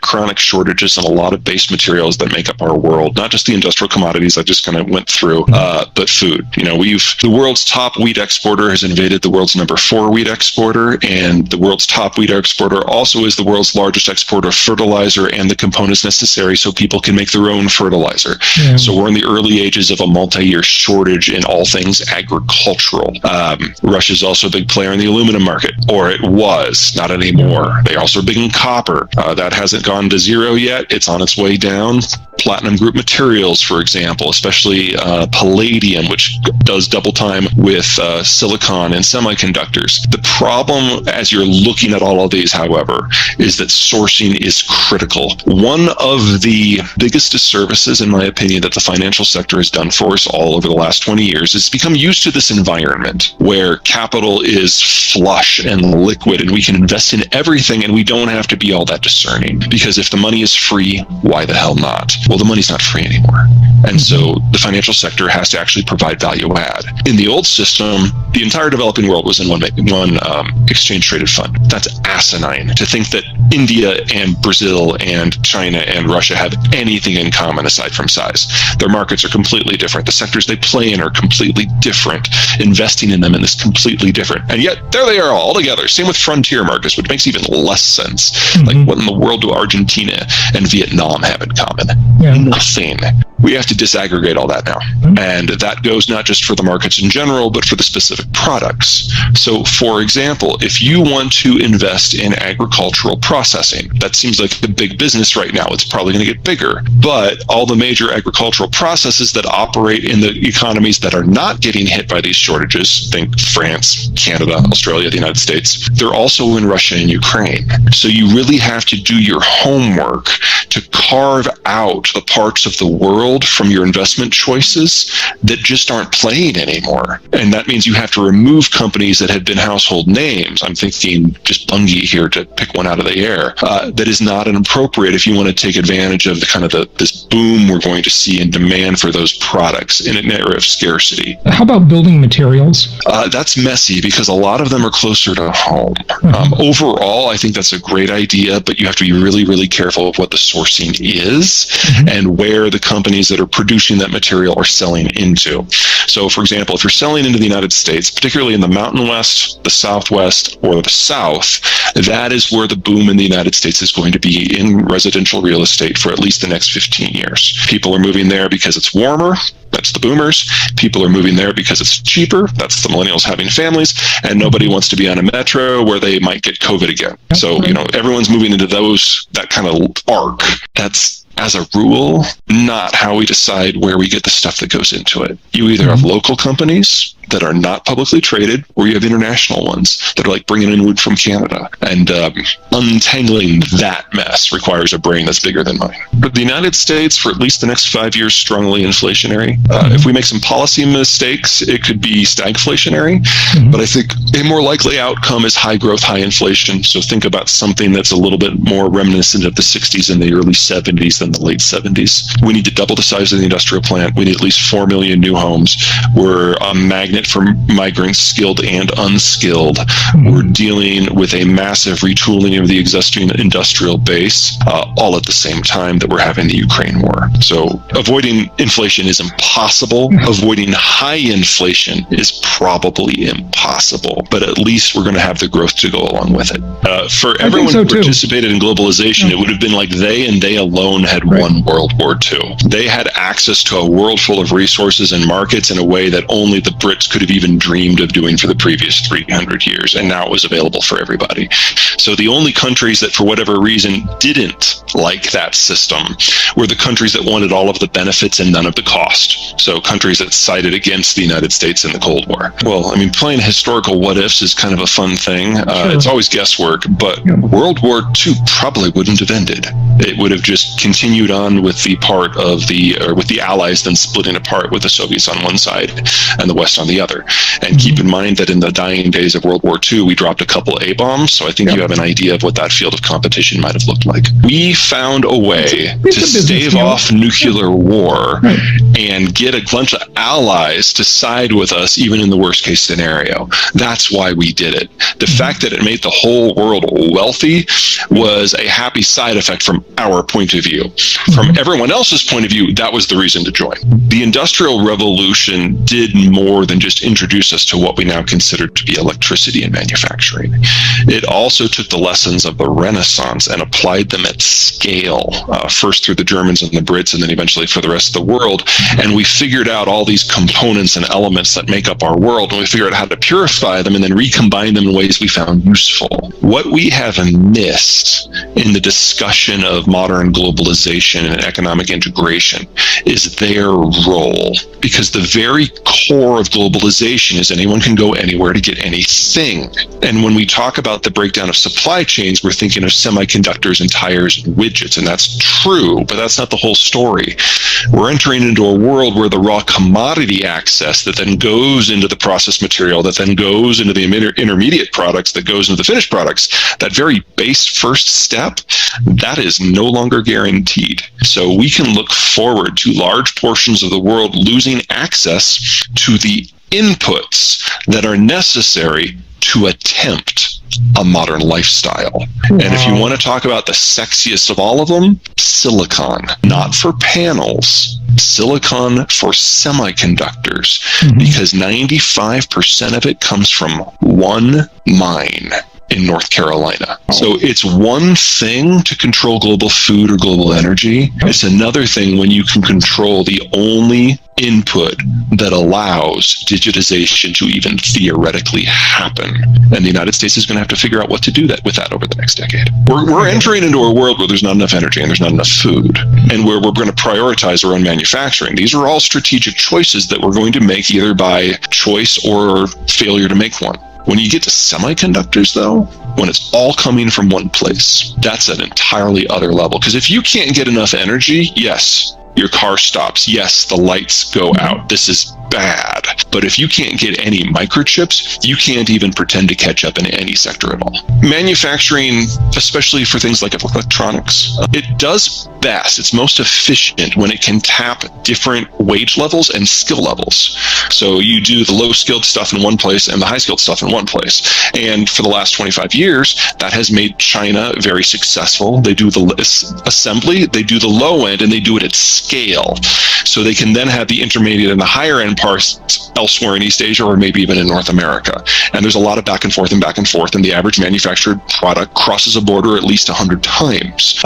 chronic shortages in a lot of base materials that make up our world, not just the industrial commodities I just kind of went through, but food. The world's top wheat exporter has invaded the world's number 4 wheat exporter, and the world's top wheat exporter also is the world's largest exporter of fertilizer and the components necessary so people can make their own fertilizer. Yeah. So we're in the early ages of a multi-year shortage in all things agricultural. Russia's also a big player in the aluminum market, or it was, not anymore. They're also big in copper. That hasn't gone to zero yet. It's on its way down. Platinum group materials, for example, especially palladium, which does double time with silicon and semiconductors. The problem as you're looking at all of these, however, is that sourcing is critical. One of the biggest disservices, in my opinion, that the financial sector has done for us all over the last 20 years is become used to this environment where capital is flush and liquid and we can invest in everything and we don't have to be all that discerning. Because if the money is free, why the hell not? Well, the money's not free anymore. And so the financial sector has to actually provide value add. In the old system, the entire developing world was in one exchange traded fund. That's asinine to think that India and Brazil and China and Russia have anything in common aside from size. Their markets are completely different. The sectors they play in are completely different. Investing in them is completely different. And yet there they are all together. Same with frontier markets, which makes even less sense. Like what in the world do Argentina and Vietnam have in common? Yeah. Nothing. We have to disaggregate all that now. And that goes not just for the markets in general, but for the specific products. So, for example, if you want to invest in agricultural processing, that seems like a big business right now. It's probably going to get bigger. But all the major agricultural processes that operate in the economies that are not getting hit by these shortages, think France, Canada, Australia, the United States, they're also in Russia and Ukraine. So you really have to do your homework to carve out the parts of the world from your investment choices that just aren't playing anymore. And that means you have to remove companies that had been household names. I'm thinking just Bungie here to pick one out of the air. That is not inappropriate if you want to take advantage of this boom we're going to see in demand for those products in an era of scarcity. How about building materials? That's messy because a lot of them are closer to home. Overall, I think that's a great idea, but you have to be really, really careful of what the sourcing is and where the companies that are producing that material are selling into. So, for example, if you're selling into the United States, particularly in the Mountain West, the Southwest, or the South, that is where the boom in the United States is going to be in residential real estate for at least the next 15 years. People are moving there because it's warmer. That's the boomers. People are moving there because it's cheaper. That's the millennials having families. And nobody wants to be on a metro where they might get COVID again. So, everyone's moving into that kind of arc. That's, as a rule, not how we decide where we get the stuff that goes into it. You either have local companies that are not publicly traded, or you have international ones that are like bringing in wood from Canada. And untangling that mess requires a brain that's bigger than mine. But the United States, for at least the next 5 years, strongly inflationary. If we make some policy mistakes, it could be stagflationary. But I think a more likely outcome is high growth, high inflation. So think about something that's a little bit more reminiscent of the 60s and the early 70s than the late 70s. We need to double the size of the industrial plant. We need at least 4 million new homes. We're a magnet for migrants, skilled and unskilled. We're dealing with a massive retooling of the existing industrial base, all at the same time that we're having the Ukraine war. So avoiding inflation is impossible. Avoiding high inflation is probably impossible, but at least we're going to have the growth to go along with it. For everyone who participated in globalization, it would have been like they and they alone had won World War II. They had access to a world full of resources and markets in a way that only the Brits could have even dreamed of doing for the previous 300 years, and now it was available for everybody. So the only countries that, for whatever reason, didn't like that system were the countries that wanted all of the benefits and none of the cost. So countries that sided against the United States in the Cold War. Well, I mean, playing historical what-ifs is kind of a fun thing. It's always guesswork, but World War II probably wouldn't have ended. It would have just continued continued on with the part of with the Allies then splitting apart with the Soviets on one side and the West on the other. And keep in mind that in the dying days of World War II, we dropped a couple A-bombs, so I think you have an idea of what that field of competition might have looked like. We found a way to stave off nuclear war and get a bunch of allies to side with us, even in the worst case scenario. That's why we did it. The fact that it made the whole world wealthy was a happy side effect from our point of view. From everyone else's point of view, that was the reason to join. The Industrial Revolution did more than just introduce us to what we now consider to be electricity and manufacturing. It also took the lessons of the Renaissance and applied them at scale, first through the Germans and the Brits, and then eventually for the rest of the world. And we figured out all these components and elements that make up our world, and we figured out how to purify them and then recombine them in ways we found useful. What we have missed in the discussion of modern globalization and economic integration is their role, because the very core of globalization is anyone can go anywhere to get anything. And when we talk about the breakdown of supply chains, we're thinking of semiconductors and tires and widgets, and that's true, but that's not the whole story. We're entering into a world where the raw commodity access that then goes into the processed material, that then goes into the intermediate products, that goes into the finished products, that very base first step, that is no longer guaranteed. So we can look forward to large portions of the world losing access to the inputs that are necessary to attempt a modern lifestyle. And if you want to talk about the sexiest of all of them, silicon, not for panels, silicon for semiconductors, because 95% of it comes from one mine in North Carolina. So it's one thing to control global food or global energy. It's another thing when you can control the only input that allows digitization to even theoretically happen. And the United States is going to have to figure out what to do with that over the next decade. We're entering into a world where there's not enough energy and there's not enough food, and where we're going to prioritize our own manufacturing. These are all strategic choices that we're going to make either by choice or failure to make one. When you get to semiconductors, though, when it's all coming from one place, that's an entirely other level. Because if you can't get enough energy, yes, your car stops. Yes, the lights go out. This is bad. But if you can't get any microchips, you can't even pretend to catch up in any sector at all. Manufacturing, especially for things like electronics, it does best. It's most efficient when it can tap different wage levels and skill levels. So you do the low-skilled stuff in one place and the high-skilled stuff in one place. And for the last 25 years, that has made China very successful. They do the assembly, they do the low end, and they do it at scale. So they can then have the intermediate and the higher end parts elsewhere in East Asia or maybe even in North America. And there's a lot of back and forth, and the average manufactured product crosses a border at least 100 times.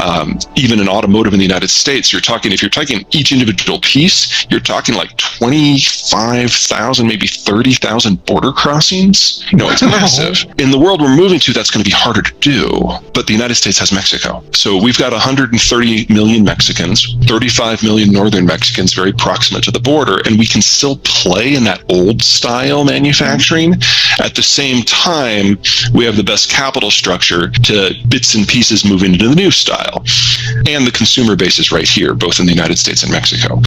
Even in automotive in the United States, if you're taking each individual piece, you're talking like 25,000, maybe 30,000 border crossings. It's massive. In the world we're moving to, that's going to be harder to do. But the United States has Mexico. So we've got 130 million Mexicans, 35 million northern Mexicans very proximate to the border, and we can still play in that old style manufacturing. At the same time, we have the best capital structure to bits and pieces moving into the new style. And the consumer base is right here, both in the United States and Mexico.